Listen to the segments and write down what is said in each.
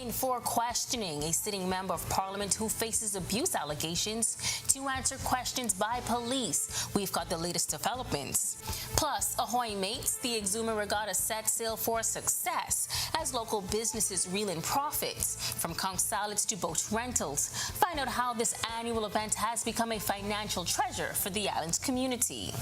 in for questioning. A sitting member of Parliament who faces abuse allegations to answer questions by police. We've got the latest developments. Plus, ahoy mates, the Exuma Regatta set sail for success as local businesses reel in profits. From conch salads to boat rentals, find out how this annual event has become a financial treasure for the island's community.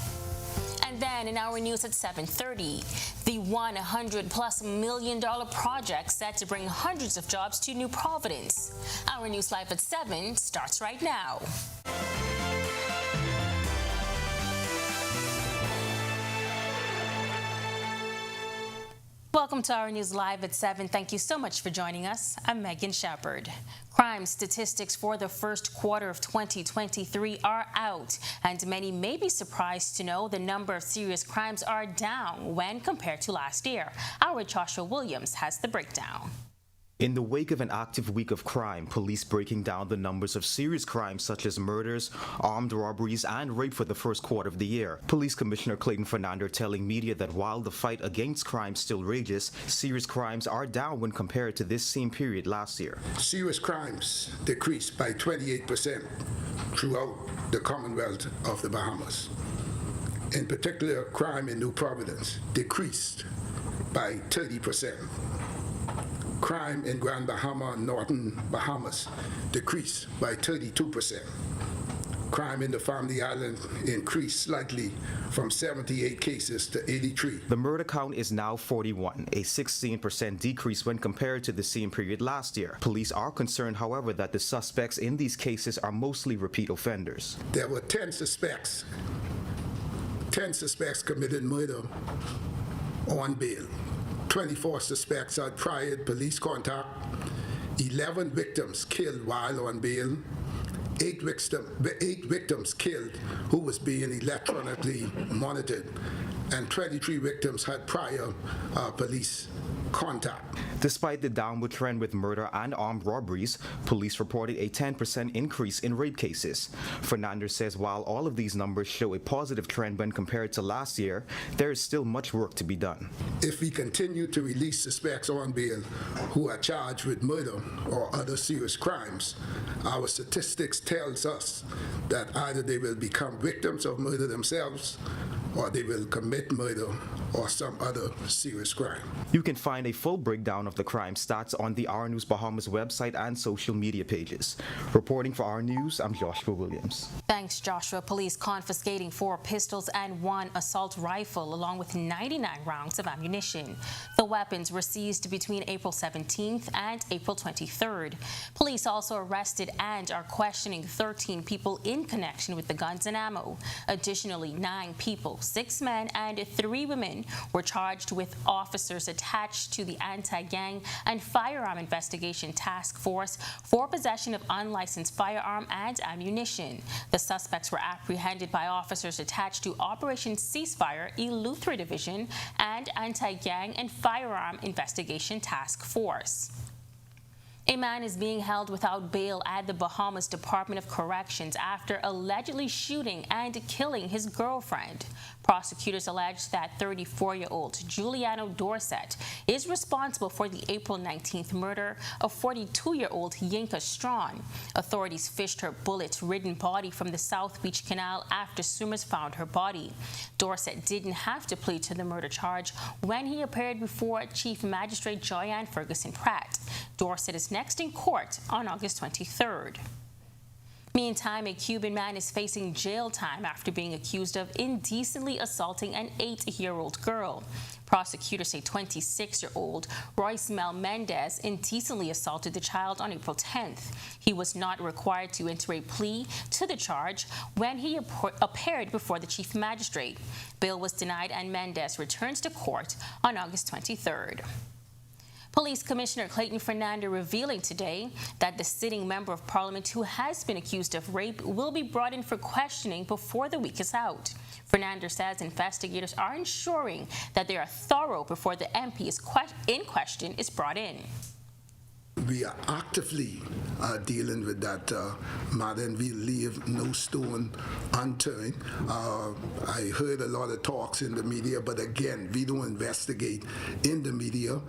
And then in our news at 7:30, the $100+ million project set to bring hundreds of jobs to New Providence. Our news live at 7 starts right now. Welcome to our news live at 7. Thank you so much for joining us. I'm Megan Shepard. Crime statistics for the first quarter of 2023 are out, and many may be surprised to know the number of serious crimes are down when compared to last year. Our Joshua Williams has the breakdown. In the wake of an active week of crime, police breaking down the numbers of serious crimes such as murders, armed robberies, and rape for the first quarter of the year. Police Commissioner Clayton Fernando telling media that while the fight against crime still rages, serious crimes are down when compared to this same period last year. Serious crimes decreased by 28% throughout the Commonwealth of the Bahamas. In particular, crime in New Providence decreased by 30%. Crime in Grand Bahama and Northern Bahamas decreased by 32%. Crime in the Family Island increased slightly from 78 cases to 83. The murder count is now 41, a 16% decrease when compared to the same period last year. Police are concerned, however, that the suspects in these cases are mostly repeat offenders. There were 10 suspects. 10 suspects committed murder on bail. 24 suspects had prior police contact, 11 victims killed while on bail, 8 victims killed who was being electronically monitored, and 23 victims had prior police contact. Despite the downward trend with murder and armed robberies, police reported a 10% increase in rape cases. Fernandez says while all of these numbers show a positive trend when compared to last year, there is still much work to be done. If we continue to release suspects on bail who are charged with murder or other serious crimes, our statistics tells us that either they will become victims of murder themselves or they will commit murder or some other serious crime. You can find a full breakdown of the crime stats on the Our News Bahamas website and social media pages. Reporting for Our News, I'm Joshua Williams. Thanks, Joshua. Police confiscating 4 pistols and 1 assault rifle along with 99 rounds of ammunition. The weapons were seized between April 17th and April 23rd. Police also arrested and are questioning 13 people in connection with the guns and ammo. Additionally, 9 people, 6 men and 3 women were charged with officers attached to the Anti-Gang and Firearm Investigation Task Force for possession of unlicensed firearm and ammunition. The suspects were apprehended by officers attached to Operation Ceasefire, Eleuthera Division, and Anti-Gang and Firearm Investigation Task Force. A man is being held without bail at the Bahamas Department of Corrections after allegedly shooting and killing his girlfriend. Prosecutors allege that 34-year-old Giuliano Dorset is responsible for the April 19th murder of 42-year-old Yinka Strawn. Authorities fished her bullet-ridden body from the South Beach Canal after swimmers found her body. Dorset didn't have to plead to the murder charge when he appeared before Chief Magistrate Joyanne Ferguson Pratt. Dorset is next in court on August 23rd. Meantime, a Cuban man is facing jail time after being accused of indecently assaulting an 8-year-old girl. Prosecutors say 26-year-old Royce Mel Mendez indecently assaulted the child on April 10th. He was not required to enter a plea to the charge when he appeared before the chief magistrate. Bail was denied and Mendez returns to court on August 23rd. Police Commissioner Clayton Fernando revealing today that the sitting member of Parliament who has been accused of rape will be brought in for questioning before the week is out. Fernando says investigators are ensuring that they are thorough before the MP in question is brought in. we are actively dealing with that matter, and we leave no stone unturned. I heard a lot of talks in the media, but again, we don't investigate in the media.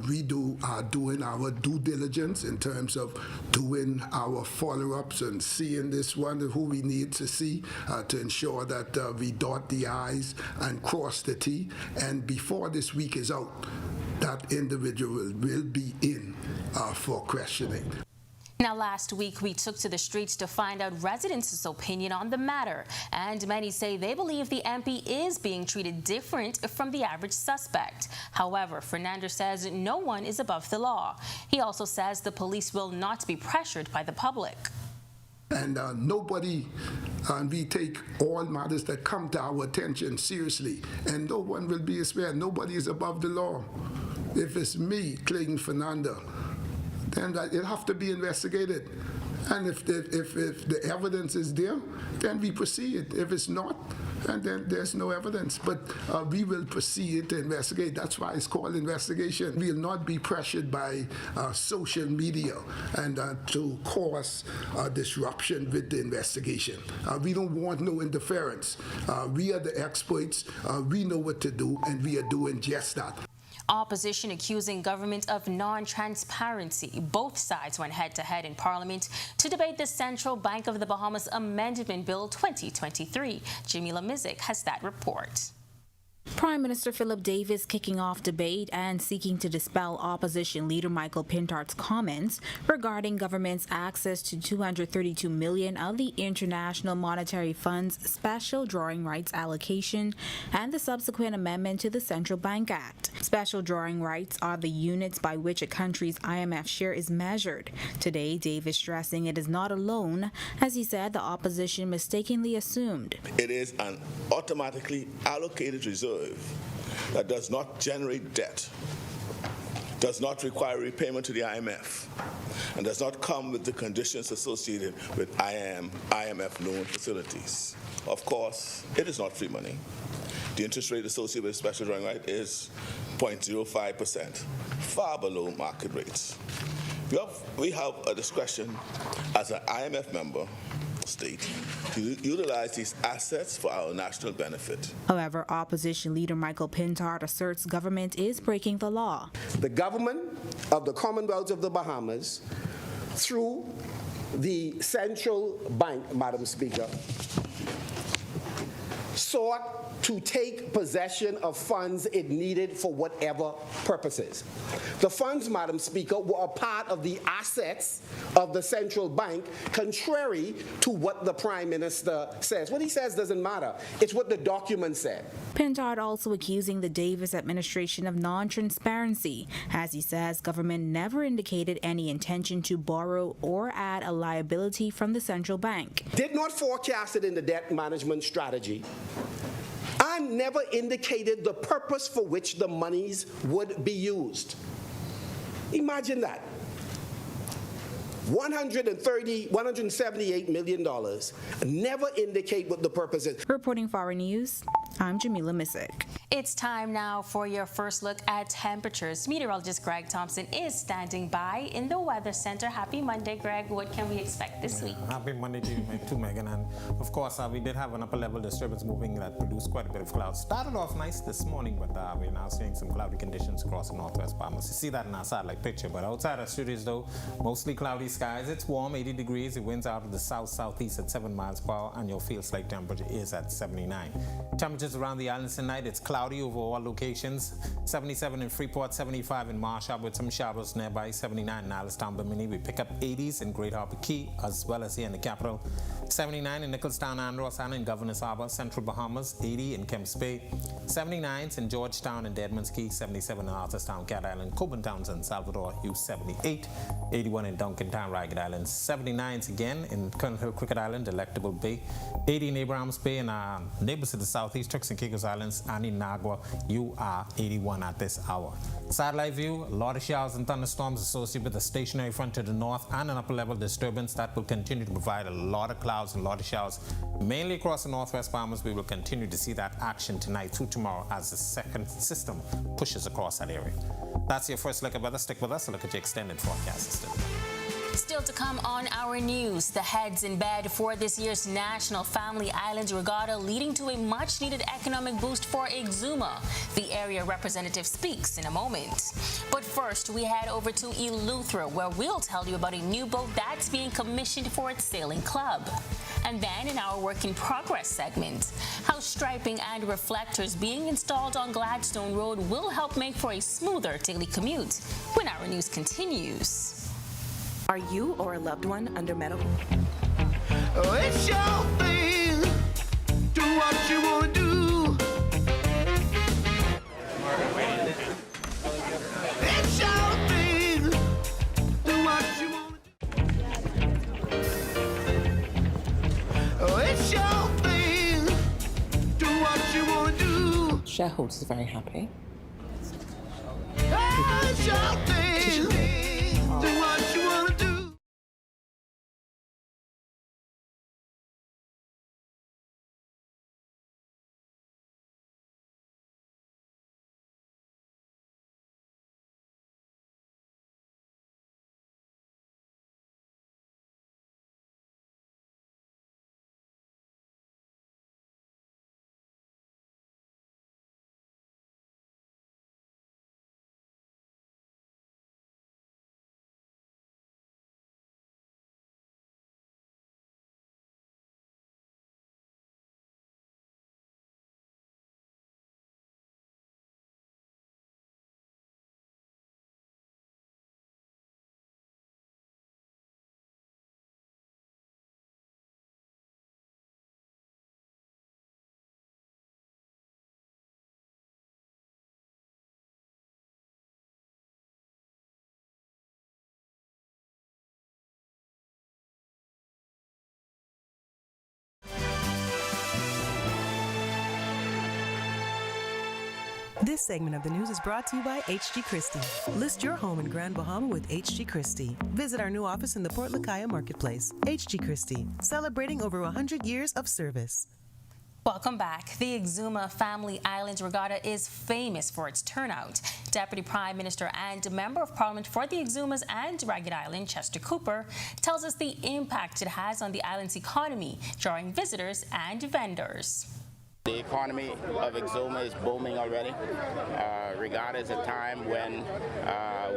We are doing our due diligence in terms of doing our follow-ups and seeing this one who we need to see to ensure that we dot the I's and cross the T. And before this week is out, that individual will be in for questioning. Now, last week, we took to the streets to find out residents' opinion on the matter, and many say they believe the MP is being treated different from the average suspect. However, Fernandez says no one is above the law. He also says the police will not be pressured by the public. And nobody, we take all matters that come to our attention seriously, and no one will be spared. Nobody is above the law. If it's me, Clayton Fernandez, then it'll have to be investigated. And if the evidence is there, then we proceed. If it's not, and then there's no evidence. But we will proceed to investigate. That's why it's called investigation. We will not be pressured by social media and to cause disruption with the investigation. We don't want no interference. We are the experts. We know what to do, and we are doing just that. Opposition accusing government of non-transparency. Both sides went head-to-head in Parliament to debate the Central Bank of the Bahamas Amendment Bill 2023. Jamila Mizik has that report. Prime Minister Philip Davis kicking off debate and seeking to dispel opposition leader Michael Pintart's comments regarding government's access to $232 million of the International Monetary Fund's special drawing rights allocation and the subsequent amendment to the Central Bank Act. Special drawing rights are the units by which a country's IMF share is measured. Today, Davis stressing it is not alone, as he said the opposition mistakenly assumed. It is an automatically allocated reserve that does not generate debt, does not require repayment to the IMF, and does not come with the conditions associated with IMF loan facilities. Of course, it is not free money. The interest rate associated with special drawing right is 0.05%, far below market rates. We have a discretion as an IMF member state to utilize these assets for our national benefit. However, opposition leader Michael Pintart asserts government is breaking the law. The government of the Commonwealth of the Bahamas, through the Central Bank, Madam Speaker, sought to take possession of funds it needed for whatever purposes. The funds, Madam Speaker, were a part of the assets of the central bank, contrary to what the Prime Minister says. What he says doesn't matter. It's what the document said. Pintart also accusing the Davis administration of non-transparency, as he says government never indicated any intention to borrow or add a liability from the central bank. Did not forecast it in the debt management strategy, and never indicated the purpose for which the monies would be used. Imagine that. $178 million, never indicate what the purpose is. Reporting for Our News, I'm Jamila Mizik. It's time now for your first look at temperatures. Meteorologist Greg Thompson is standing by in the Weather Center. Happy Monday, Greg. What can we expect this week? Happy Monday to you, too, Megan. And of course, we did have an upper level disturbance moving that produced quite a bit of clouds. Started off nice this morning, but we're now seeing some cloudy conditions across the northwest Bahamas. You see that in our satellite picture. But outside our studios, though, mostly cloudy skies. It's warm, 80 degrees. It winds out of the south-southeast at 7 miles per hour, and your field slight temperature is at 79. Temperatures around the islands tonight, it's cloudy over all locations. 77 in Freeport, 75 in Marshall with some showers nearby, 79 in Allenstown, Bimini. We pick up 80s in Great Harbour Key as well as here in the capital. 79 in Nicholstown, Andros, and in Governor's Harbour, Central Bahamas. 80 in Kemps Bay. 79s in Georgetown and Deadman's Key. 77 in Arthurstown, Cat Island, Coburn Townsend, Salvador, Hughes 78. 81 in Duncantown, Ragged Island. 79s again in Colonel Hill, Cricket Island, Delectable Bay. 80 in Abrahams Bay and neighbors to the southeast, Turks and Caicos Islands, and in Nagua, you are 81 at this hour. Satellite view, a lot of showers and thunderstorms associated with the stationary front to the north and an upper level disturbance that will continue to provide a lot of clouds and a lot of showers. Mainly across the northwest Bahamas, we will continue to see that action tonight through tomorrow as the second system pushes across that area. That's your first look at weather. Stick with us and look at your extended forecast. Still to come on our news, the heads in bed for this year's National Family Islands Regatta, leading to a much-needed economic boost for Exuma. The area representative speaks in a moment. But first, we head over to Eleuthera, where we'll tell you about a new boat that's being commissioned for its sailing club. And then in our Work in Progress segment, how striping and reflectors being installed on Gladstone Road will help make for a smoother daily commute when our news continues. Are you or a loved one under medical? Oh, it's your thing. Do what you want to do. It's your thing. Do what you want to do. Oh, it's your thing. Do what you want to do. Shareholders are very happy. Oh, it's your thing. Do what you want to do. This segment of the news is brought to you by H.G. Christie. List your home in Grand Bahama with H.G. Christie. Visit our new office in the Port Lakaya Marketplace. H.G. Christie, celebrating over 100 years of service. Welcome back. The Exuma Family Islands Regatta is famous for its turnout. Deputy Prime Minister and Member of Parliament for the Exumas and Regatta Island, Chester Cooper, tells us the impact it has on the island's economy, drawing visitors and vendors. The economy of Exuma is booming already. Regatta is a time when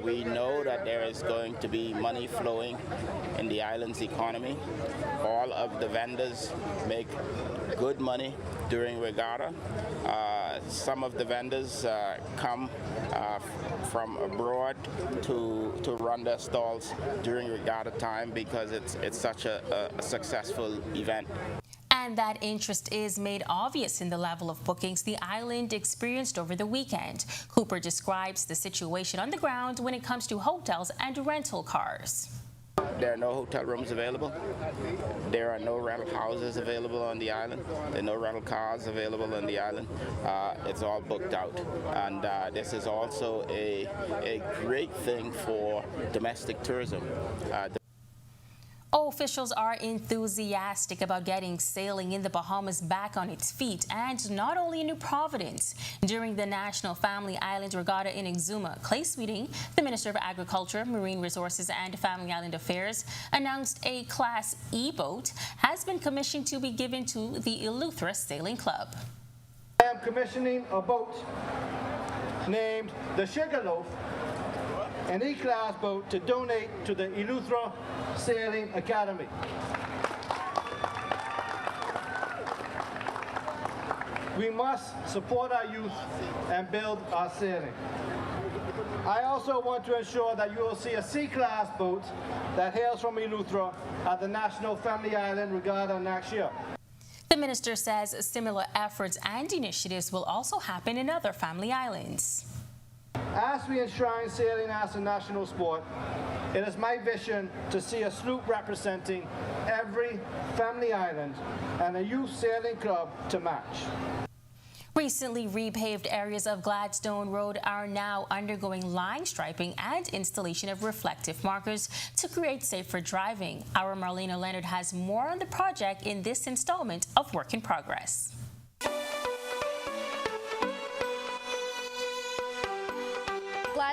we know that there is going to be money flowing in the island's economy. All of the vendors make good money during Regatta. Some of the vendors come from abroad to run their stalls during Regatta time because it's such a successful event. And that interest is made obvious in the level of bookings the island experienced over the weekend. Cooper describes the situation on the ground when it comes to hotels and rental cars. There are no hotel rooms available. There are no rental houses available on the island. There are no rental cars available on the island. It's all booked out. And this is also a great thing for domestic tourism. Officials are enthusiastic about getting sailing in the Bahamas back on its feet, and not only in New Providence. During the National Family Islands Regatta in Exuma, Clay Sweeting, the Minister of Agriculture, Marine Resources and Family Island Affairs, announced a Class E boat has been commissioned to be given to the Eleuthera Sailing Club. I am commissioning a boat named the Sugarloaf, an E-Class boat to donate to the Eleuthera Sailing Academy. We must support our youth and build our sailing. I also want to ensure that you will see a C-Class boat that hails from Eleuthera at the National Family Island Regatta next year. The minister says similar efforts and initiatives will also happen in other family islands. As we enshrine sailing as a national sport, it is my vision to see a sloop representing every family island and a youth sailing club to match. Recently repaved areas of Gladstone Road are now undergoing line striping and installation of reflective markers to create safer driving. Our Marlena Leonard has more on the project in this installment of Work in Progress.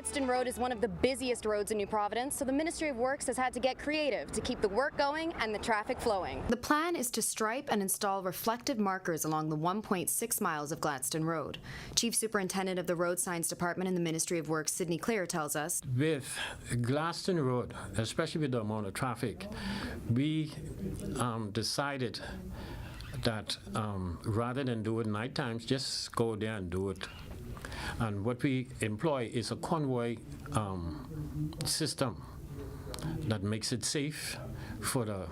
Gladstone Road is one of the busiest roads in New Providence, so the Ministry of Works has had to get creative to keep the work going and the traffic flowing. The plan is to stripe and install reflective markers along the 1.6 miles of Gladstone Road. Chief Superintendent of the Road Signs Department in the Ministry of Works, Sidney Clare, tells us. With Gladstone Road, especially with the amount of traffic, we decided that rather than do it night times, just go there and do it. And what we employ is a convoy system that makes it safe for the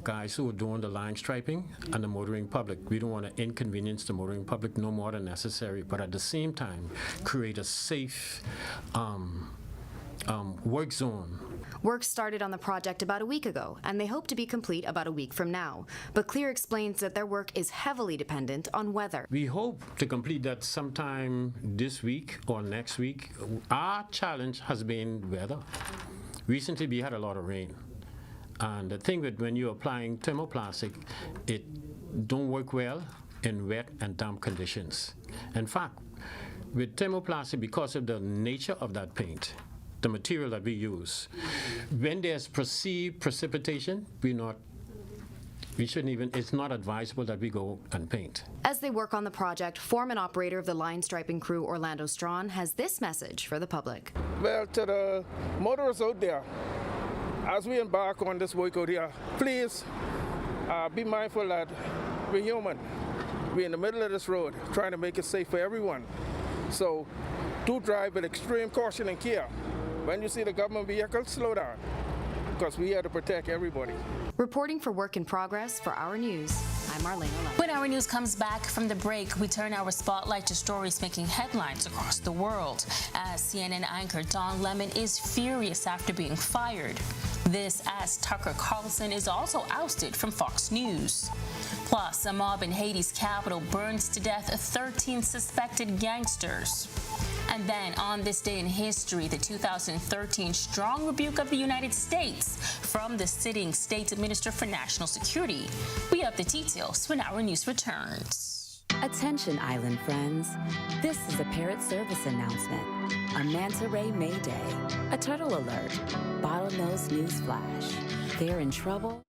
guys who are doing the line striping and the motoring public. We don't want to inconvenience the motoring public no more than necessary, but at the same time create a safe work zone. Work started on the project about a week ago, and they hope to be complete about a week from now. But Clear explains that their work is heavily dependent on weather. We hope to complete that sometime this week or next week. Our challenge has been weather. Recently, we had a lot of rain. And the thing with when you're applying thermoplastic, it don't work well in wet and damp conditions. In fact, with thermoplastic, because of the nature of that paint, the material that we use, when there's perceived precipitation, we shouldn't even, it's not advisable that we go and paint. As they work on the project, foreman operator of the line striping crew, Orlando Strawn, has this message for the public. Well, to the motorists out there, as we embark on this work out here, please be mindful that we're human. We're in the middle of this road, trying to make it safe for everyone. So do drive with extreme caution and care. When you see the government vehicle, slow down, because we have to protect everybody. Reporting for Work in Progress for Our News, I'm Marlene O'Leary. When Our News comes back from the break, we turn our spotlight to stories making headlines across the world, as CNN anchor Don Lemon is furious after being fired. This as Tucker Carlson is also ousted from Fox News. Plus, a mob in Haiti's capital burns to death 13 suspected gangsters. And then, on this day in history, the 2013 strong rebuke of the United States from the sitting state minister for national security. We have the details when Our News returns. Attention, island friends. This is a Parrot Service announcement. A manta ray mayday. A turtle alert. Bottlenose news flash. They're in trouble.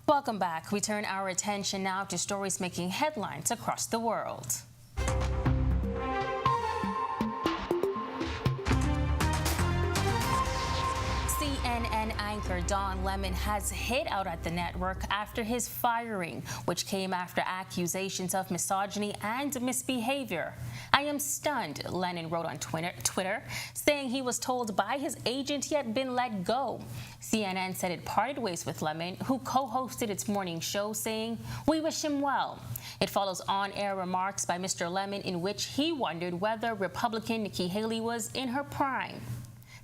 Welcome back. We turn our attention now to stories making headlines across the world. CNN anchor Don Lemon has hit out at the network after his firing, which came after accusations of misogyny and misbehavior. "I am stunned," Lemon wrote on Twitter, saying he was told by his agent he had been let go. CNN said it parted ways with Lemon, who co-hosted its morning show, saying, "We wish him well." It follows on-air remarks by Mr. Lemon in which he wondered whether Republican Nikki Haley was in her prime.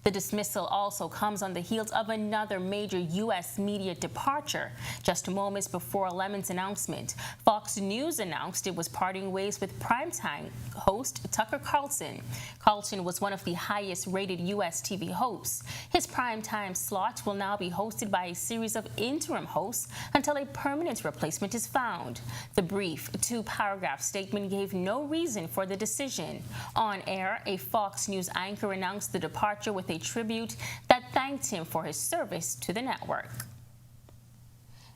The dismissal also comes on the heels of another major U.S. media departure. Just moments before Lemon's announcement, Fox News announced it was parting ways with primetime host Tucker Carlson. Carlson was one of the highest-rated U.S. TV hosts. His primetime slot will now be hosted by a series of interim hosts until a permanent replacement is found. The brief two-paragraph statement gave no reason for the decision. On air, a Fox News anchor announced the departure with a tribute that thanked him for his service to the network.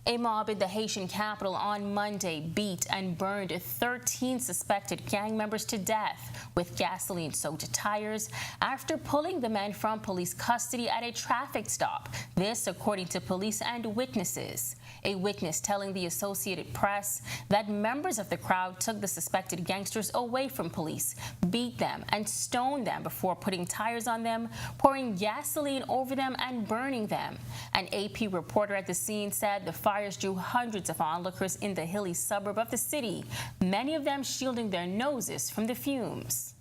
A mob in the Haitian capital on Monday beat and burned 13 suspected gang members to death with gasoline-soaked tires after pulling the men from police custody at a traffic stop. This, according to police and witnesses. A witness telling the Associated Press that members of the crowd took the suspected gangsters away from police, beat them, and stoned them before putting tires on them, pouring gasoline over them, and burning them. An AP reporter at the scene said the fires drew hundreds of onlookers in the hilly suburb of the city, many of them shielding their noses from the fumes.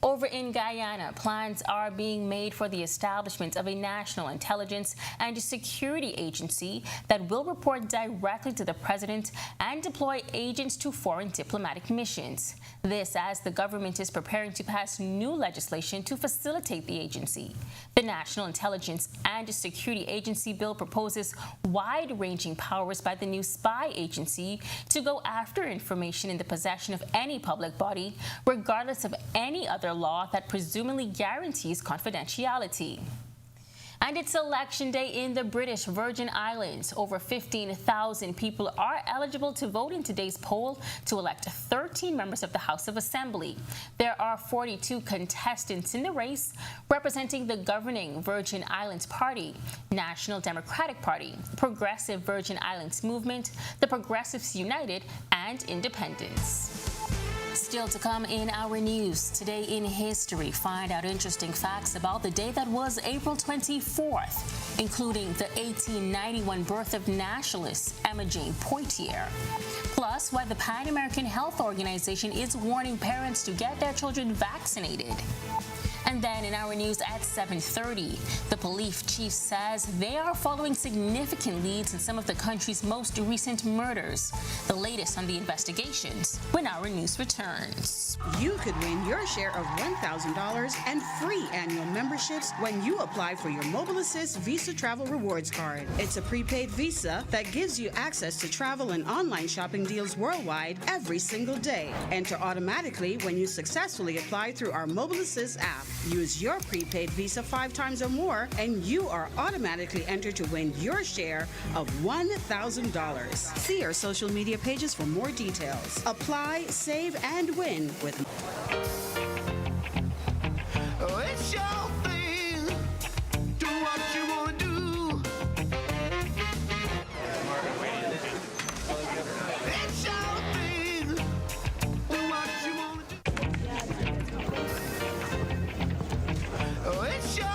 Over in Guyana, plans are being made for the establishment of a national intelligence and security agency that will report directly to the president and deploy agents to foreign diplomatic missions. This as the government is preparing to pass new legislation to facilitate the agency. The National Intelligence and Security Agency bill proposes wide-ranging powers by the new spy agency to go after information in the possession of any public body, regardless of any other law that presumably guarantees confidentiality. And it's election day in the British Virgin Islands. Over 15,000 people are eligible to vote in today's poll to elect 13 members of the House of Assembly. There are 42 contestants in the race, representing the governing Virgin Islands Party, National Democratic Party, Progressive Virgin Islands Movement, the Progressives United, and Independents. Still to come in our news. Today in history, find out interesting facts about the day that was April 24th, including the 1891 birth of nationalist Emma Jane Poitier. Plus, why the Pan American Health Organization is warning parents to get their children vaccinated. And then in our news at 7:30, the police chief says they are following significant leads in some of the country's most recent murders. The latest on the investigations when our news returns. You could win your share of $1,000 and free annual memberships when you apply for your Mobile Assist Visa Travel Rewards Card. It's a prepaid visa that gives you access to travel and online shopping deals worldwide every single day. Enter automatically when you successfully apply through our Mobile Assist app. Use your prepaid Visa 5 times or more, and you are automatically entered to win your share of $1,000. See our social media pages for more details. Apply, save, and win with. Oh, it's your thing. Do what you want to do. It's your thing. Do what you want to do. Oh, it's your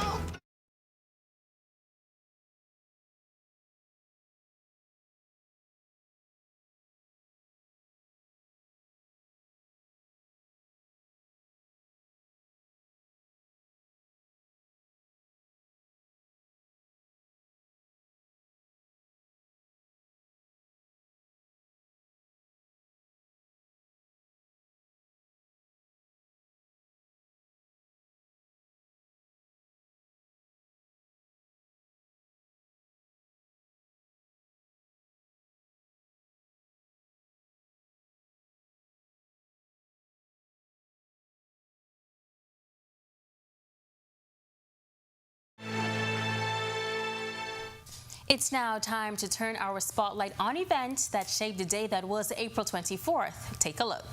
It's now time to turn our spotlight on events that shaped the day that was April 24th. Take a look.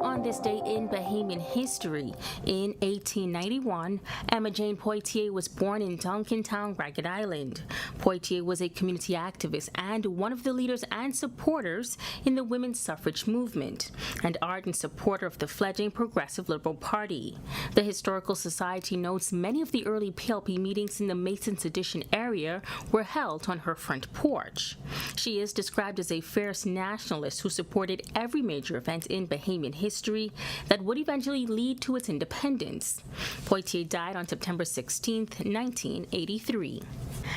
On this day in Bahamian history, in 1891, Emma Jane Poitier was born in Duncantown, Ragged Island. Poitier was a community activist and one of the leaders and supporters in the women's suffrage movement, and ardent supporter of the fledgling Progressive Liberal Party. The Historical Society notes many of the early PLP meetings in the Masons Addition area were held on her front porch. She is described as a fierce nationalist who supported every major event in Bahamian history that would eventually lead to its independence. Poitier died on September 16, 1983.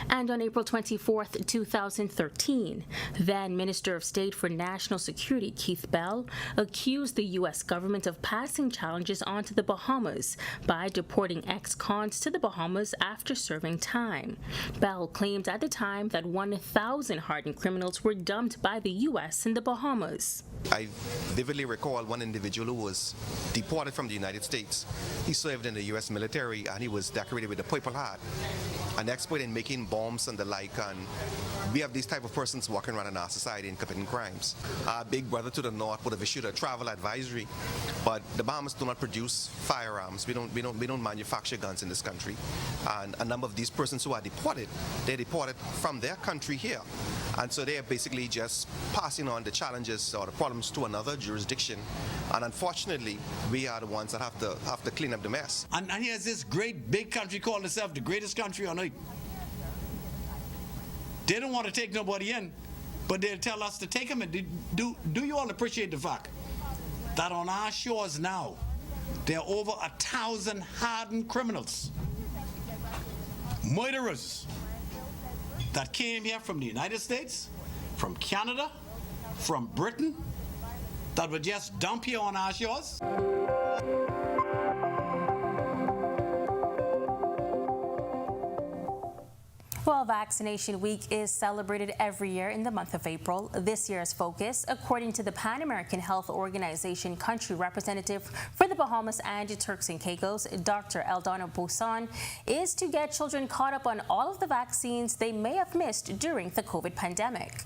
And on April 24, 2013, then Minister of State for National Security Keith Bell accused the U.S. government of passing challenges onto the Bahamas by deporting ex-cons to the Bahamas after serving time. Bell claimed at the time that 1,000 hardened criminals were dumped by the U.S. in the Bahamas. I vividly recall one individual who was deported from the United States. He served in the U.S. military and he was decorated with a Purple Heart, an expert in making bombs and the like. And we have these type of persons walking around in our society and committing crimes. Our big brother to the north would have issued a travel advisory, but the Bahamas do not produce firearms. We don't manufacture guns in this country. And a number of these persons who are deported, they're deported from their country here. And so they are basically just passing on the challenges or the problems to another jurisdiction. And unfortunately, we are the ones that have to clean up the mess. And here's this great big country calling itself the greatest country on earth. They don't want to take nobody in, but they'll tell us to take them in. Do you all appreciate the fact that on our shores now, there are over 1,000 hardened criminals, murderers, that came here from the United States, from Canada, from Britain, that would just dump here on our shores? Well, Vaccination Week is celebrated every year in the month of April. This year's focus, according to the Pan American Health Organization country representative for the Bahamas and Turks and Caicos, Dr. Eldona Busan, is to get children caught up on all of the vaccines they may have missed during the COVID pandemic.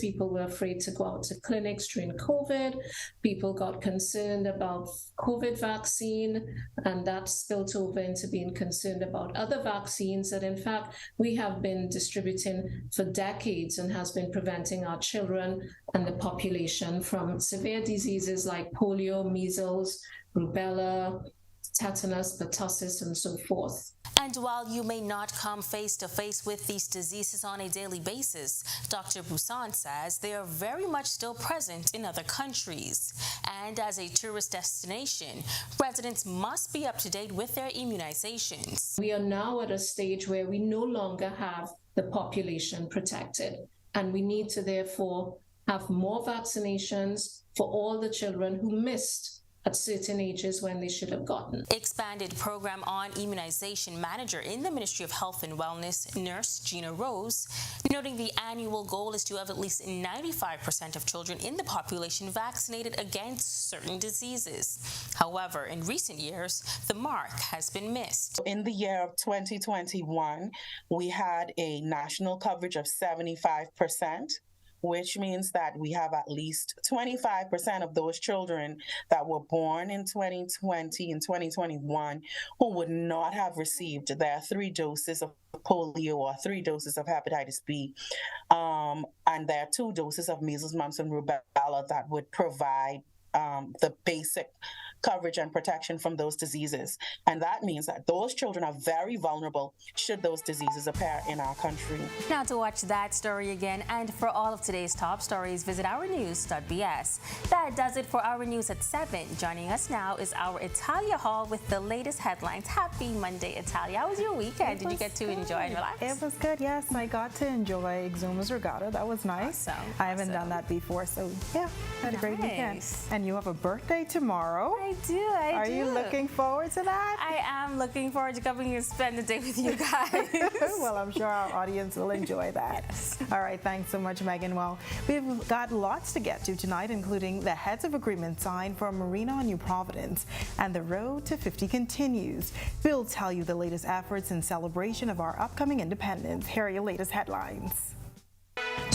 People were afraid to go out to clinics during COVID. People got concerned about COVID vaccine, and that spilled over into being concerned about other vaccines that, in fact, we have been distributing for decades and has been preventing our children and the population from severe diseases like polio, measles, rubella, tetanus, pertussis, and so forth. And while you may not come face to face with these diseases on a daily basis, Dr. Busan says they are very much still present in other countries. And as a tourist destination, residents must be up to date with their immunizations. We are now at a stage where we no longer have the population protected, and we need to therefore have more vaccinations for all the children who missed at certain ages when they should have gotten. Expanded program on immunization manager in the Ministry of Health and Wellness, Nurse Gina Rose, noting the annual goal is to have at least 95% of children in the population vaccinated against certain diseases. However, in recent years, the mark has been missed. In the year of 2021, we had a national coverage of 75%. Which means that we have at least 25% of those children that were born in 2020 and 2021 who would not have received their 3 doses of polio or 3 doses of hepatitis B, and their 2 doses of measles, mumps, and rubella that would provide the basic coverage and protection from those diseases. And that means that those children are very vulnerable should those diseases appear in our country. Now to watch that story again and for all of today's top stories, visit ournews.bs. That does it for Our News at 7. Joining us now is our Italia Hall with the latest headlines. Happy Monday, Italia. How was your weekend? Did you get to enjoy and relax? It was good, yes. I got to enjoy Exuma's Regatta. That was nice. Awesome. I haven't done that before, so yeah, had a great weekend. And you have a birthday tomorrow. I do. Are you looking forward to that? I am looking forward to coming and spend the day with you guys. Well, I'm sure our audience will enjoy that. Yes. All right, thanks so much, Megan. Well, we've got lots to get to tonight, including the heads of agreement signed for Marina New Providence, and the road to 50 continues. We'll tell you the latest efforts in celebration of our upcoming independence. Here are your latest headlines.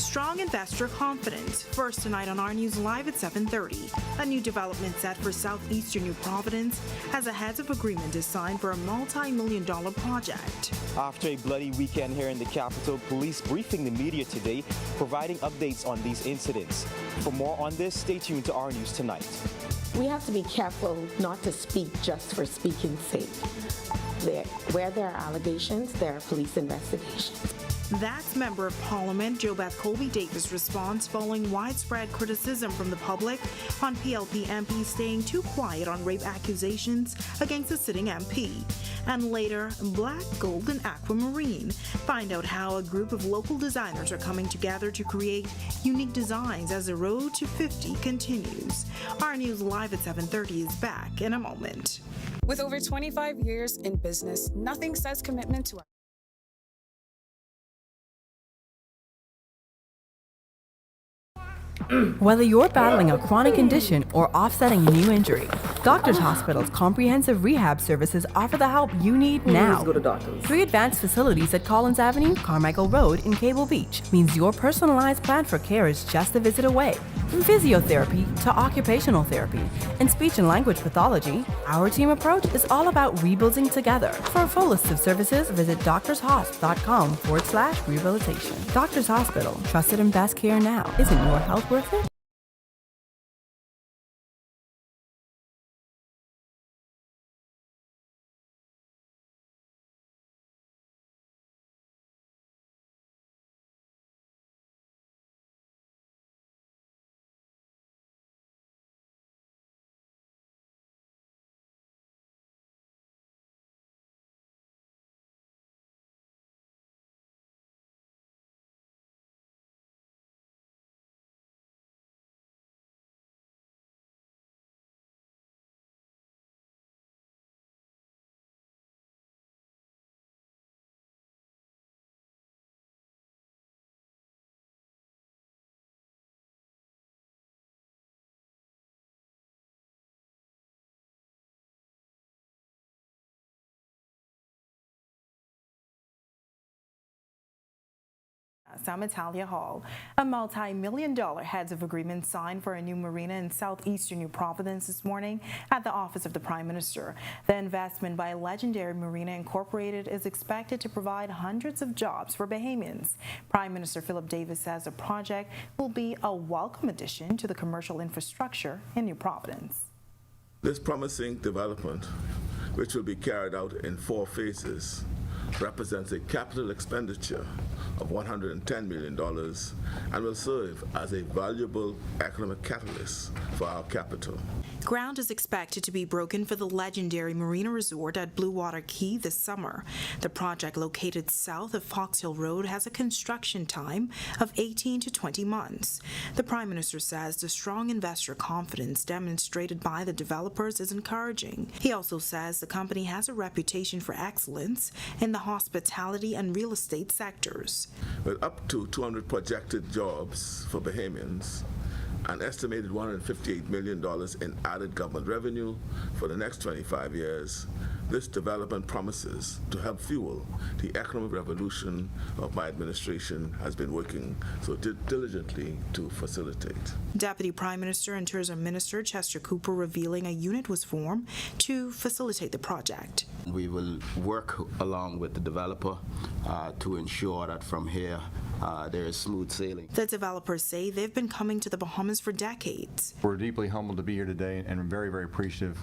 strong investor confidence. First tonight on Our News Live at 7:30. A new development set for southeastern New Providence as a heads of agreement is signed for a multi-million-dollar project. After a bloody weekend here in the capital, police briefing the media today, providing updates on these incidents. For more on this, stay tuned to Our News Tonight. We have to be careful not to speak just for speaking's sake. Where there are allegations, there are police investigations. That's Member of Parliament JoBeth Colby Davis' response following widespread criticism from the public on PLP MPs staying too quiet on rape accusations against a sitting MP. And later, black, gold, and aquamarine. Find out how a group of local designers are coming together to create unique designs as the road to 50 continues. Our News Live at 7:30 is back in a moment. With over 25 years in business, nothing says commitment to Whether you're battling a chronic condition or offsetting a new injury, Doctors Hospital's comprehensive rehab services offer the help you need now. Let's go to doctors. 3 advanced facilities at Collins Avenue, Carmichael Road, and Cable Beach means your personalized plan for care is just a visit away. From physiotherapy to occupational therapy and speech and language pathology, our team approach is all about rebuilding together. For a full list of services, visit doctorshosp.com/rehabilitation. Doctors Hospital, trusted and best care now. Isn't your health worth it? I'm Italia Hall. A multi-million-dollar heads of agreement signed for a new marina in southeastern New Providence this morning at the office of the Prime Minister. The investment by Legendary Marina Incorporated is expected to provide hundreds of jobs for Bahamians. Prime Minister Philip Davis says the project will be a welcome addition to the commercial infrastructure in New Providence. This promising development, which will be carried out in 4 phases, represents a capital expenditure of $110 million and will serve as a valuable economic catalyst for our capital. Ground is expected to be broken for the Legendary Marina Resort at Blue Water Key this summer. The project, located south of Fox Hill Road, has a construction time of 18 to 20 months. The Prime Minister says the strong investor confidence demonstrated by the developers is encouraging. He also says the company has a reputation for excellence in the hospitality and real estate sectors. With up to 200 projected jobs for Bahamians, an estimated $158 million in added government revenue for the next 25 years, this development promises to help fuel the economic revolution of my administration has been working so diligently to facilitate. Deputy Prime Minister and Tourism Minister Chester Cooper revealing a unit was formed to facilitate the project. We will work along with the developer to ensure that from here there is smooth sailing. The developers say they've been coming to the Bahamas for decades. We're deeply humbled to be here today and very, very appreciative.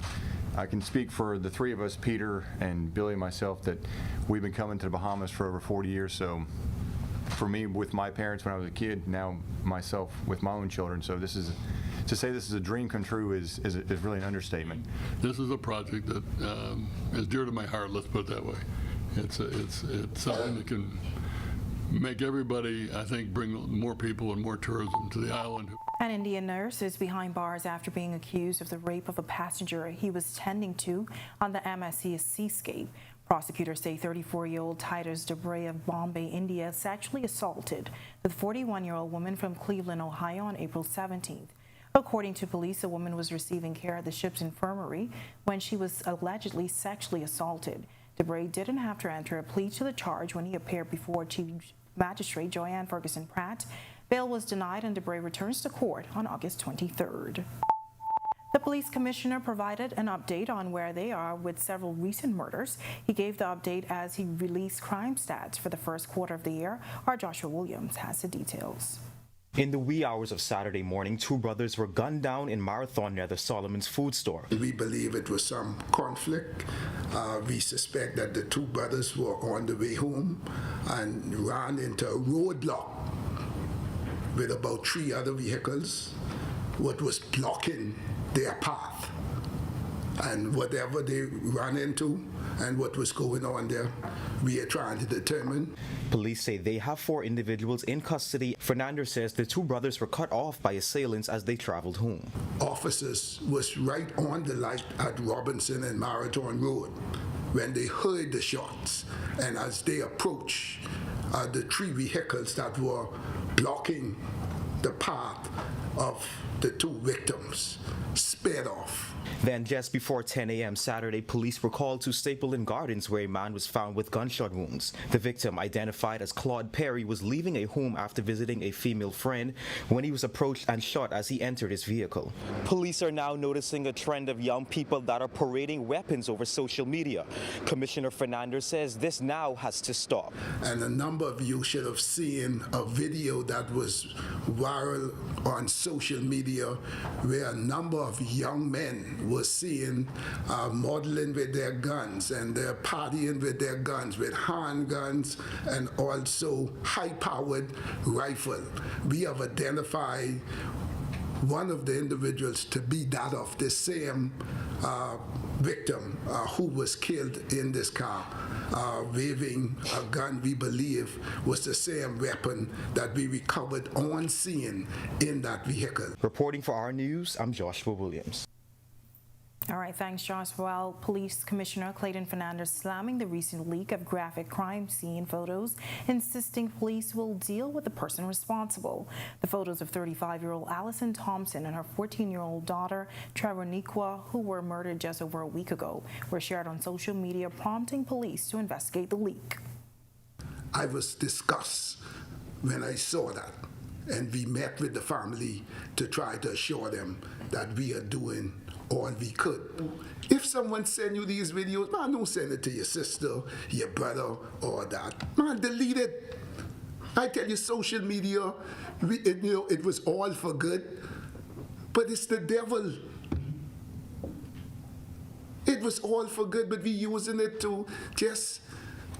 I can speak for the 3 of us, Peter and Billy and myself, that we've been coming to the Bahamas for over 40 years. So for me, with my parents when I was a kid, now myself with my own children. So this is, to say this is a dream come true is really an understatement. This is a project that is dear to my heart, let's put it that way. It's something that can make everybody, I think, bring more people and more tourism to the island. An Indian nurse is behind bars after being accused of the rape of a passenger he was tending to on the MSC Seascape. Prosecutors say 34-year-old Titus Debray of Bombay, India, sexually assaulted the 41-year-old woman from Cleveland, Ohio on April 17th. According to police, the woman was receiving care at the ship's infirmary when she was allegedly sexually assaulted. Debray didn't have to enter a plea to the charge when he appeared before Chief Magistrate Joanne Ferguson Pratt. Bail was denied and Debray returns to court on August 23rd. The police commissioner provided an update on where they are with several recent murders. He gave the update as he released crime stats for the first quarter of the year. Our Joshua Williams has the details. In the wee hours of Saturday morning, two brothers were gunned down in Marathon near the Solomon's food store. We believe it was some conflict. We suspect that the two brothers were on the way home and ran into a roadblock with about 3 other vehicles, what was blocking their path. And whatever they ran into and what was going on there, we are trying to determine. Police say they have 4 individuals in custody. Fernandez says the two brothers were cut off by assailants as they traveled home. Officers was right on the light at Robinson and Marathon Road when they heard the shots, and as they approached the 3 vehicles that were blocking the path of the 2 victims sped off. Then just before 10 a.m. Saturday, police were called to Stapleton Gardens where a man was found with gunshot wounds. The victim, identified as Claude Perry, was leaving a home after visiting a female friend when he was approached and shot as he entered his vehicle. Police are now noticing a trend of young people that are parading weapons over social media. Commissioner Fernandez says this now has to stop. And a number of you should have seen a video that was viral on social media where a number of young men were seen modeling with their guns, and they're partying with their guns, with handguns and also high-powered rifle. We have identified one of the individuals to be that of the same victim who was killed in this car, waving a gun we believe was the same weapon that we recovered on scene in that vehicle. Reporting for Our News, I'm Joshua Williams. All right, thanks, Josh. Well, Police Commissioner Clayton Fernandez slamming the recent leak of graphic crime scene photos, insisting police will deal with the person responsible. The photos of 35-year-old Allison Thompson and her 14-year-old daughter, Trevor Nikwa, who were murdered just over a week ago, were shared on social media, prompting police to investigate the leak. I was disgusted when I saw that, and we met with the family to try to assure them that we are doing all we could. If someone send you these videos, man, don't send it to your sister, your brother, or that. Man, delete it. I tell you, social media, it was all for good, but it's the devil. It was all for good, but we using it to just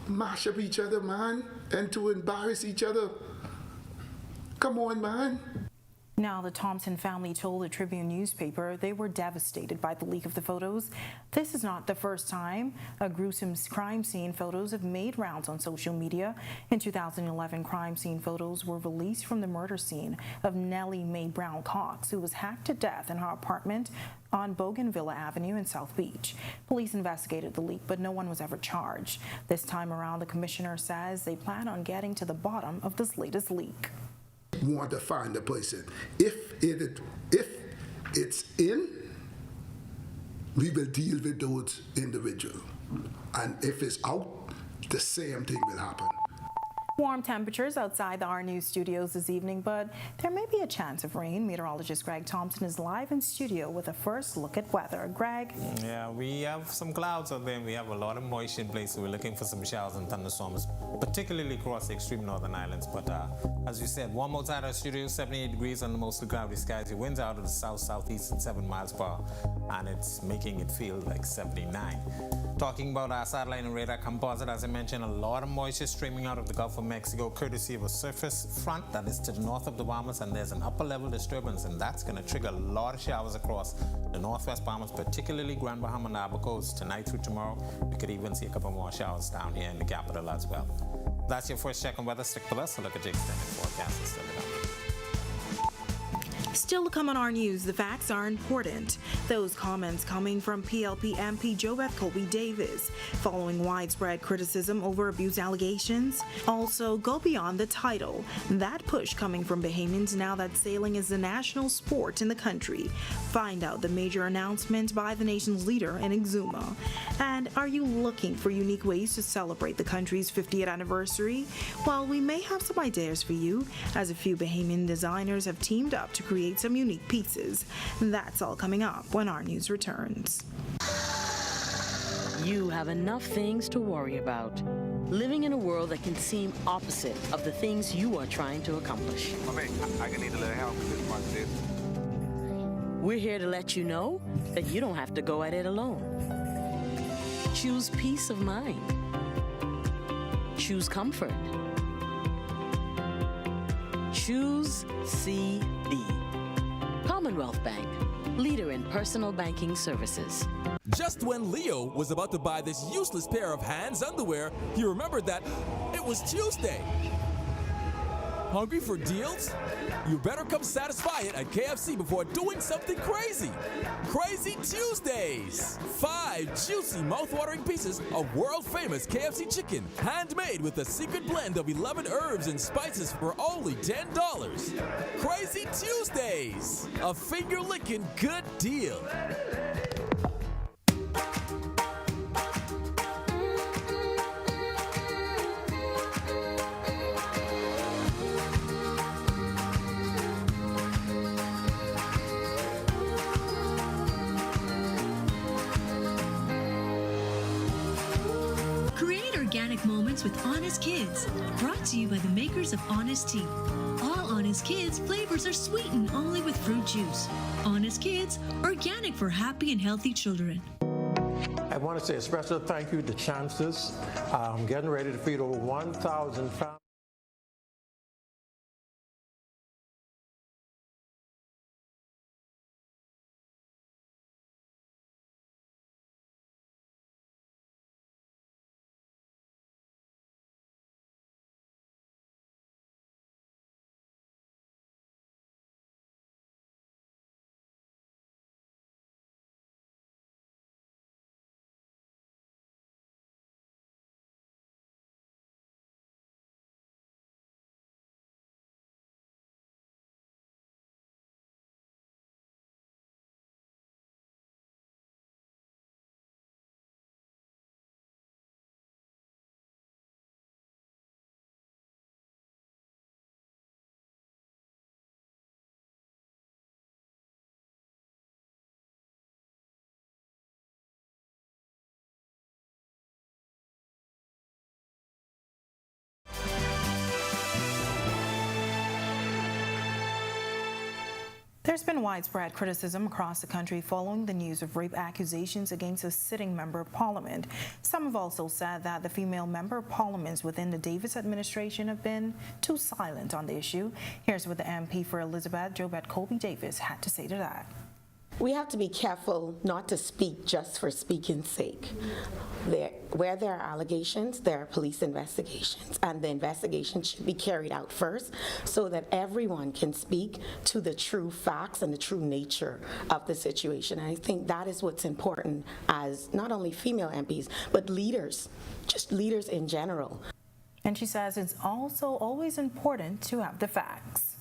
mash up each other, man, and to embarrass each other. Come on, man. Now, the Thompson family told the Tribune newspaper they were devastated by the leak of the photos. This is not the first time a gruesome crime scene photos have made rounds on social media. In 2011, crime scene photos were released from the murder scene of Nellie Mae Brown Cox, who was hacked to death in her apartment on Bougainville Avenue in South Beach. Police investigated the leak, but no one was ever charged. This time around, the commissioner says they plan on getting to the bottom of this latest leak. Want to find the person. If it's in, we will deal with those individuals. And if it's out, the same thing will happen. Warm temperatures outside the Our News studios this evening, but there may be a chance of rain. Meteorologist Greg Thompson is live in studio with a first look at weather. Greg? Yeah, we have some clouds out there, and we have a lot of moisture in place, so we're looking for some showers and thunderstorms, particularly across the extreme northern islands. But as you said, warm outside our studio, 78 degrees under mostly cloudy skies. The winds out of the south-southeast at 7 miles per hour, and it's making it feel like 79. Talking about our satellite and radar composite, as I mentioned, a lot of moisture streaming out of the Gulf of Mexico, courtesy of a surface front that is to the north of the Bahamas, and there's an upper level disturbance, and that's going to trigger a lot of showers across the northwest Bahamas, particularly Grand Bahama and Abaco Coast tonight through tomorrow. We could even see a couple more showers down here in the capital as well. That's your first check on weather. Stick with us. A look at the extended forecast instead of Still to come on our news, the facts are important. Those comments coming from PLP MP Jobeth Colby Davis following widespread criticism over abuse allegations. Also, go beyond the title. That push coming from Bahamians now that sailing is the national sport in the country. Find out the major announcement by the nation's leader in Exuma. And are you looking for unique ways to celebrate the country's 50th anniversary? Well, we may have some ideas for you, as a few Bahamian designers have teamed up to create some unique pieces. That's all coming up when our news returns. You have enough things to worry about. Living in a world that can seem opposite of the things you are trying to accomplish. I can need a little help with this one, sis. We're here to let you know that you don't have to go at it alone. Choose peace of mind. Choose comfort. Choose CB. Commonwealth Bank, leader in personal banking services. Just when Leo was about to buy this useless pair of Hands underwear, he remembered that it was Tuesday. Hungry for deals? You better come satisfy it at KFC before doing something crazy. Crazy Tuesdays! 5 juicy, mouth-watering pieces of world-famous KFC chicken, handmade with a secret blend of 11 herbs and spices for only $10. Crazy Tuesdays! A finger-licking good deal. Moments with Honest Kids, brought to you by the makers of Honest Tea. All Honest Kids flavors are sweetened only with fruit juice. Honest Kids, organic for happy and healthy children. I want to say a special thank you to Chances. I'm getting ready to feed over 1,000 families. There's been widespread criticism across the country following the news of rape accusations against a sitting member of Parliament. Some have also said that the female member of Parliament within the Davis administration have been too silent on the issue. Here's what the MP for Elizabeth, Jobeth Colby Davis, had to say to that. We have to be careful not to speak just for speaking's sake. Where there are allegations, there are police investigations, and the investigation should be carried out first so that everyone can speak to the true facts and the true nature of the situation. And I think that is what's important as not only female MPs, but leaders, just leaders in general. And she says it's also always important to have the facts.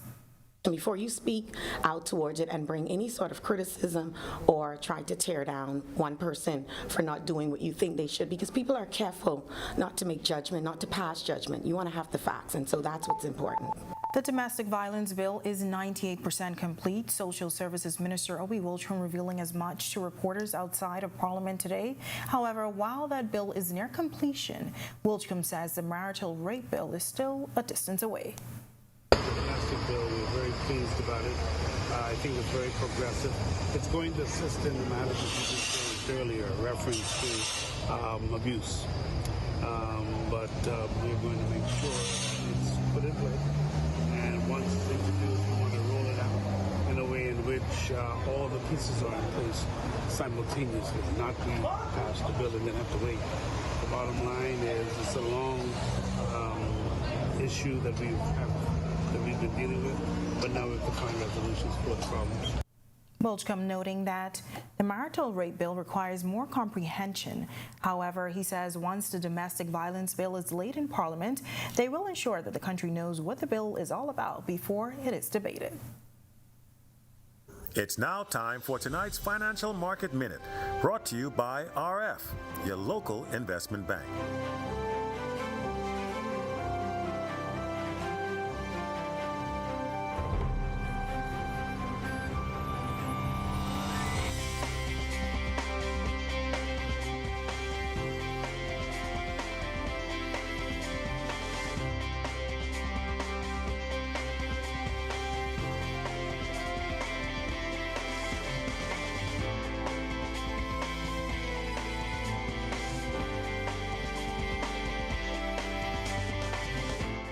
Before you speak out towards it and bring any sort of criticism or try to tear down one person for not doing what you think they should, because people are careful not to make judgment, not to pass judgment. You want to have the facts, and so that's what's important. The domestic violence bill is 98% complete. Social Services Minister Obi Wiltshire revealing as much to reporters outside of Parliament today. However, while that bill is near completion, Wiltshire says the marital rape bill is still a distance away. Domestic bill, we're very pleased about it. I think it's very progressive. It's going to assist in the matter that you just raised earlier, reference to abuse. But we're going to make sure it's put in place. And once it's introduced, we want to roll it out in a way in which all the pieces are in place simultaneously, not we pass the bill and then have to wait. The bottom line is it's a long issue that we have that we've been dealing with, but now we have to find resolutions for the problems. Bulchcombe noting that the marital rape bill requires more comprehension. However, he says once the domestic violence bill is laid in Parliament, they will ensure that the country knows what the bill is all about before it is debated. It's now time for tonight's Financial Market Minute, brought to you by RF, your local investment bank.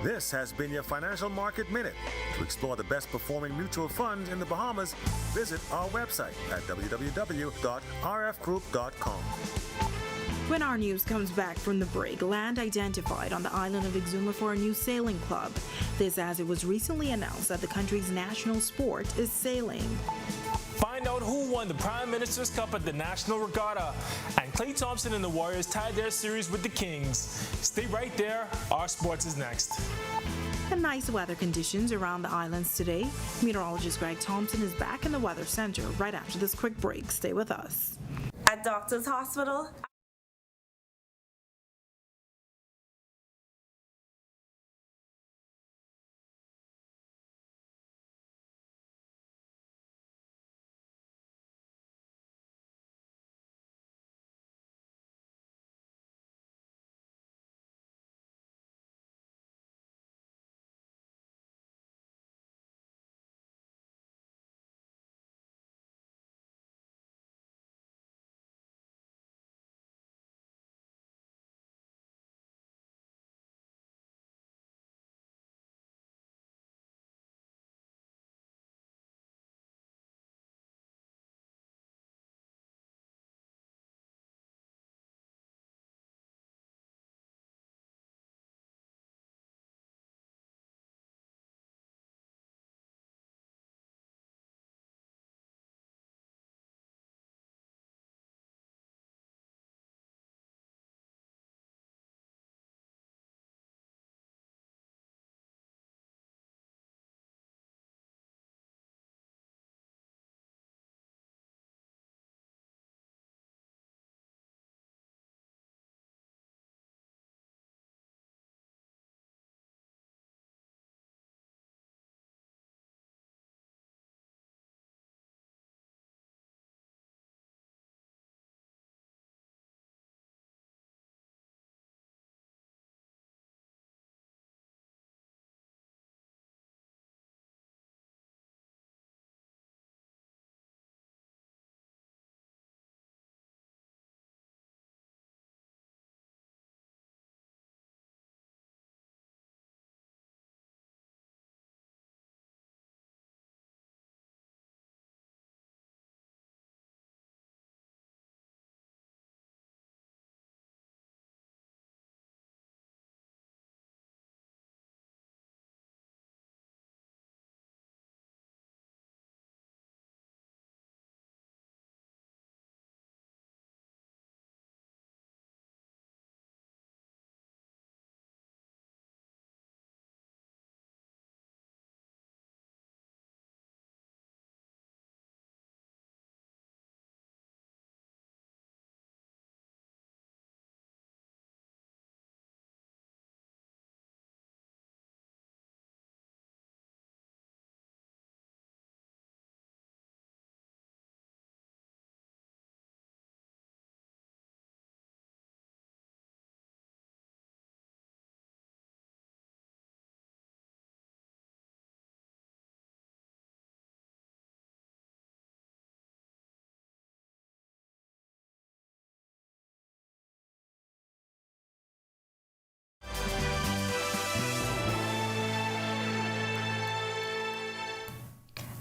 This has been your Financial Market Minute. To explore the best performing mutual funds in the Bahamas, visit our website at www.rfgroup.com. When our news comes back from the break, land identified on the island of Exuma for a new sailing club. This as it was recently announced that the country's national sport is sailing. Find out who won the Prime Minister's Cup at the National Regatta. And Klay Thompson and the Warriors tied their series with the Kings. Stay right there. Our sports is next. The nice weather conditions around the islands today. Meteorologist Greg Thompson is back in the Weather Center right after this quick break. Stay with us. At Doctors Hospital,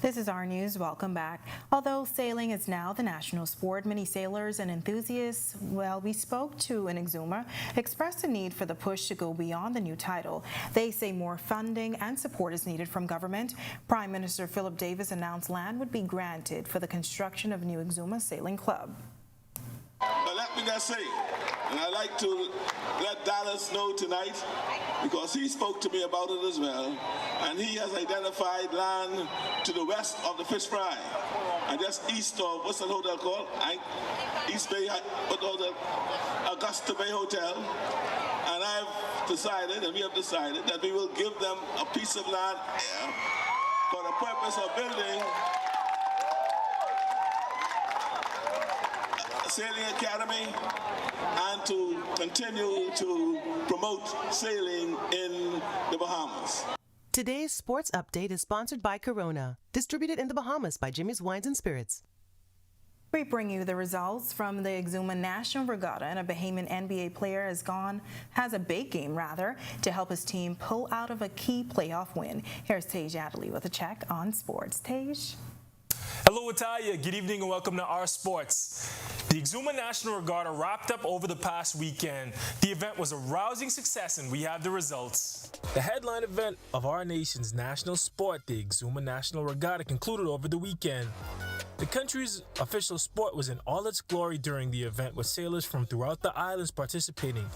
This is our news. Welcome back. Although sailing is now the national sport, many sailors and enthusiasts, we spoke to in Exuma, expressed a need for the push to go beyond the new title. They say more funding and support is needed from government. Prime Minister Philip Davis announced land would be granted for the construction of new Exuma Sailing Club. But let me just say, and I'd like to let Dallas know tonight, because he spoke to me about it as well, and he has identified land to the west of the fish fry, and just east of, what's that hotel called? East Bay, what hotel? Augusta Bay Hotel. And I've decided, and we have decided, that we will give them a piece of land here for the purpose of building Sailing Academy and to continue to promote sailing in the Bahamas. Today's sports update is sponsored by Corona, distributed in the Bahamas by Jimmy's Wines and Spirits. We bring you the results from the Exuma National Regatta, and a Bahamian NBA player has a big game to help his team pull out of a key playoff win. Here's Tej Adderley with a check on sports. Tej? Hello, Italia. Good evening and welcome to Our Sports. The Exuma National Regatta wrapped up over the past weekend. The event was a rousing success, and we have the results. The headline event of our nation's national sport, the Exuma National Regatta, concluded over the weekend. The country's official sport was in all its glory during the event, with sailors from throughout the islands participating.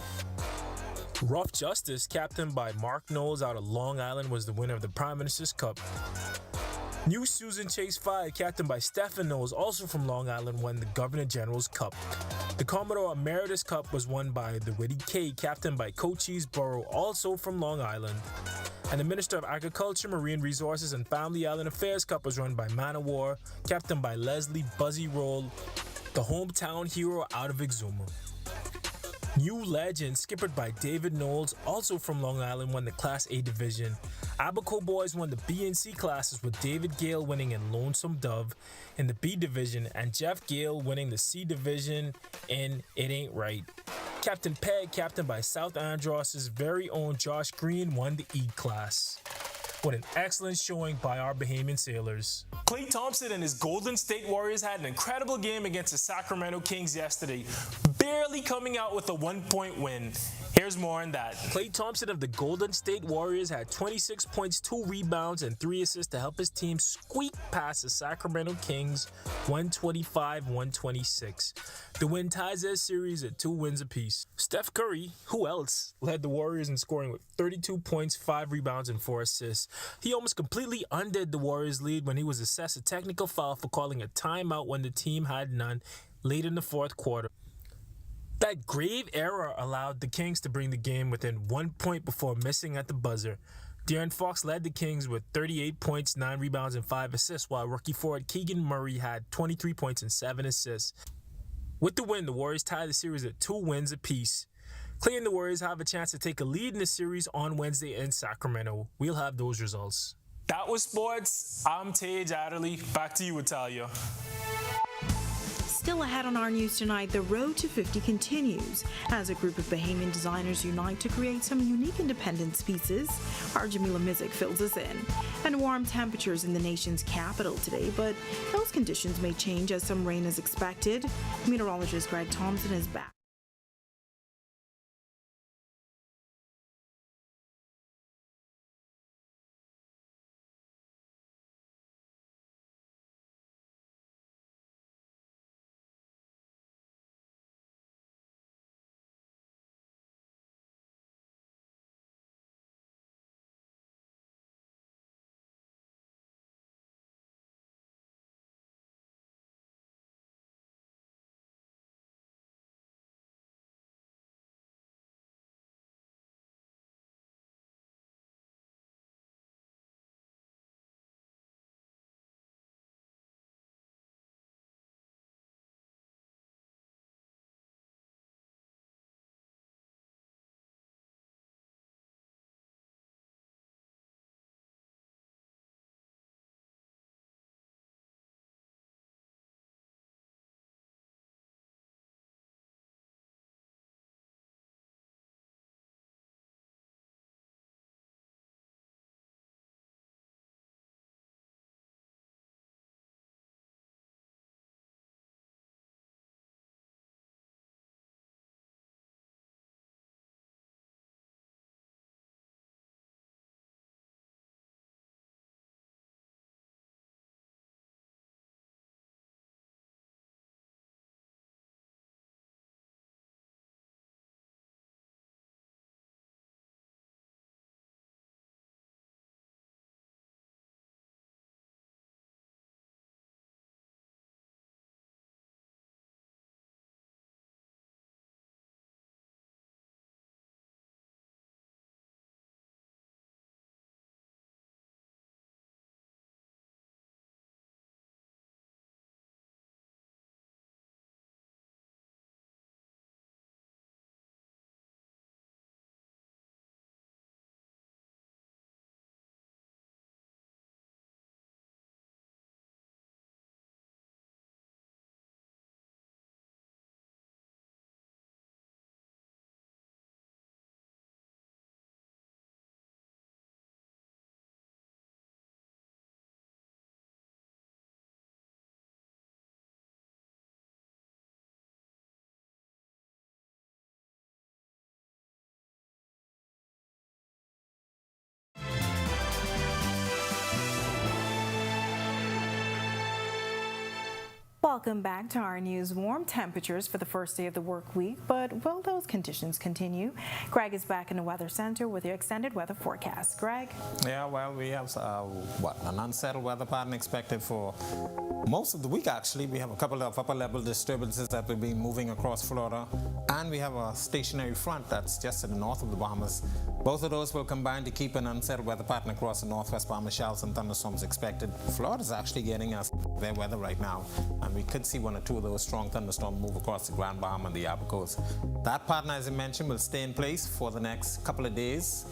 Rough Justice, captained by Mark Knowles out of Long Island, was the winner of the Prime Minister's Cup. New Susan Chase Fire, captained by Stephen Knowles, also from Long Island, won the Governor General's Cup. The Commodore Emeritus Cup was won by the Witty K, captained by Cochise Borough, also from Long Island. And the Minister of Agriculture, Marine Resources, and Family Island Affairs Cup was run by Man of War, captained by Leslie Buzzy Roll, the hometown hero out of Exuma. New Legend, skippered by David Knowles, also from Long Island, won the Class A division. Abaco Boys won the B and C classes, with David Gale winning in Lonesome Dove in the B division and Jeff Gale winning the C division in It Ain't Right. Captain Peg, captained by South Andros's very own Josh Green, won the E class. What an excellent showing by our Bahamian sailors. Klay Thompson and his Golden State Warriors had an incredible game against the Sacramento Kings yesterday, barely coming out with a 1-point win. Here's more on that. Klay Thompson of the Golden State Warriors had 26 points, 2 rebounds, and 3 assists to help his team squeak past the Sacramento Kings 125-126. The win ties their series at 2 wins apiece. Steph Curry, who else, led the Warriors in scoring with 32 points, 5 rebounds, and 4 assists. He almost completely undid the Warriors' lead when he was assessed a technical foul for calling a timeout when the team had none late in the fourth quarter. That grave error allowed the Kings to bring the game within 1 point before missing at the buzzer. De'Aaron Fox led the Kings with 38 points, 9 rebounds, and 5 assists, while rookie forward Keegan Murray had 23 points and 7 assists. With the win, the Warriors tied the series at 2 wins apiece. Klay and the Warriors have a chance to take a lead in the series on Wednesday in Sacramento. We'll have those results. That was sports. I'm Tej Adderley. Back to you, Italia. Still ahead on our news tonight, the road to 50 continues as a group of Bahamian designers unite to create some unique independence pieces. Our Jamila Mizik fills us in. And warm temperatures in the nation's capital today, but those conditions may change as some rain is expected. Meteorologist Greg Thompson is back. Welcome back to our news. Warm temperatures for the first day of the work week, but will those conditions continue? Greg is back in the Weather Center with your extended weather forecast. Greg? Yeah, well, we have an unsettled weather pattern expected for most of the week, actually. We have a couple of upper-level disturbances that will be moving across Florida, and we have a stationary front that's just to the north of the Bahamas. Both of those will combine to keep an unsettled weather pattern across the northwest Bahamas. Showers and thunderstorms expected. Florida's actually getting us their weather right now, and we could see one or two of those strong thunderstorms move across the Grand Bahama and the Upper Coast. That pattern, as I mentioned, will stay in place for the next couple of days.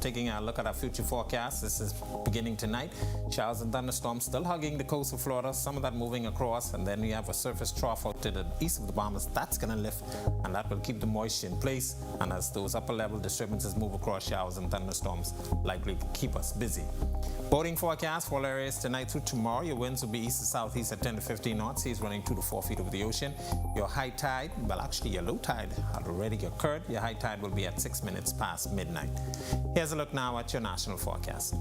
Taking a look at our future forecast, this is beginning tonight. Showers and thunderstorms still hugging the coast of Florida, some of that moving across, and then we have a surface trough out to the east of the Bahamas. That's going to lift, and that will keep the moisture in place. And as those upper-level disturbances move across, showers and thunderstorms likely keep us busy. Boating forecast for all areas tonight through tomorrow. Your winds will be east to southeast at 10 to 15 knots. Seas running 2 to 4 feet over the ocean. Your high tide, well, actually your low tide had already occurred. Your high tide will be at 6 minutes past midnight. Here's a look now at your national forecast.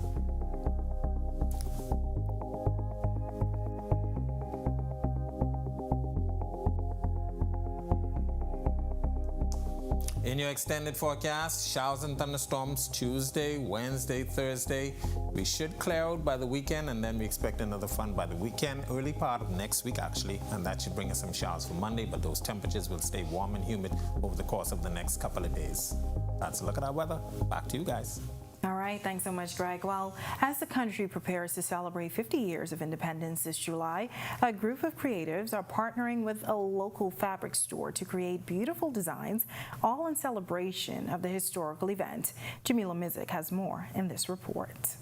In your extended forecast, showers and thunderstorms Tuesday, Wednesday, Thursday. We should clear out by the weekend, and then we expect another front by the weekend, early part of next week actually, and that should bring us some showers for Monday, but those temperatures will stay warm and humid over the course of the next couple of days. That's a look at our weather. Back to you guys. All right, thanks so much, Greg. Well, as the country prepares to celebrate 50 years of independence this July, a group of creatives are partnering with a local fabric store to create beautiful designs, all in celebration of the historical event. Jamila Mizik has more in this report.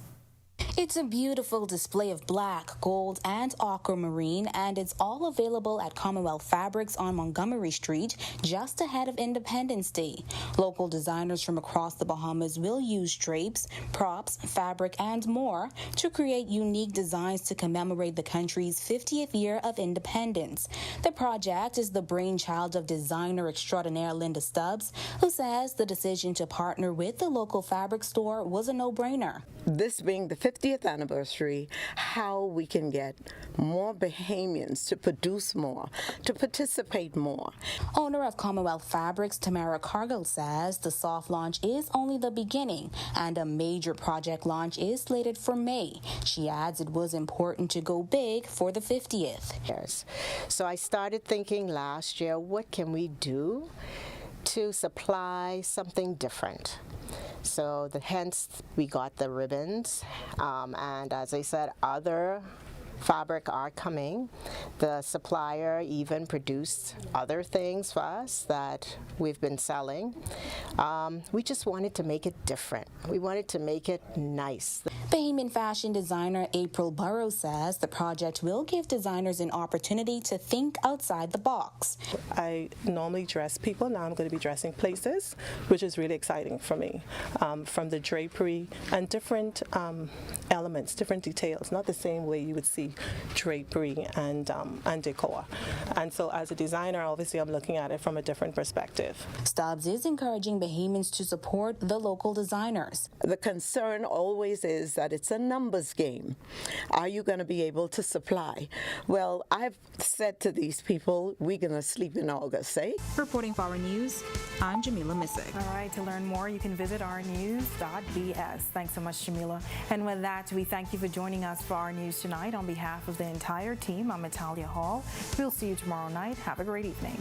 It's a beautiful display of black, gold, and aquamarine, and it's all available at Commonwealth Fabrics on Montgomery Street, just ahead of Independence Day. Local designers from across the Bahamas will use drapes, props, fabric, and more to create unique designs to commemorate the country's 50th year of independence. The project is the brainchild of designer extraordinaire Linda Stubbs, who says the decision to partner with the local fabric store was a no-brainer. This being the 50th anniversary, how we can get more Bahamians to produce more, to participate more. Owner of Commonwealth Fabrics, Tamara Cargill, says the soft launch is only the beginning and a major project launch is slated for May. She adds it was important to go big for the 50th. Yes. So I started thinking last year, what can we do to supply something different? So hence we got the ribbons, and as I said, other fabric are coming. The supplier even produced other things for us that we've been selling. We just wanted to make it different. We wanted to make it nice. Bahamian fashion designer April Burrows says the project will give designers an opportunity to think outside the box. I normally dress people. Now I'm going to be dressing places, which is really exciting for me. From the drapery and different elements, different details, not the same way you would see drapery and decor. And so as a designer, obviously I'm looking at it from a different perspective. Stubbs is encouraging Bahamians to support the local designers. The concern always is that it's a numbers game. Are you going to be able to supply? Well, I've said to these people, we're going to sleep in August, eh? Reporting for Our News, I'm Jamila Mizik. All right, to learn more, you can visit ournews.bs. Thanks so much, Jamila. And with that, we thank you for joining us for Our News tonight. On behalf of the entire team, I'm Natalia Hall. We'll see you tomorrow night. Have a great evening.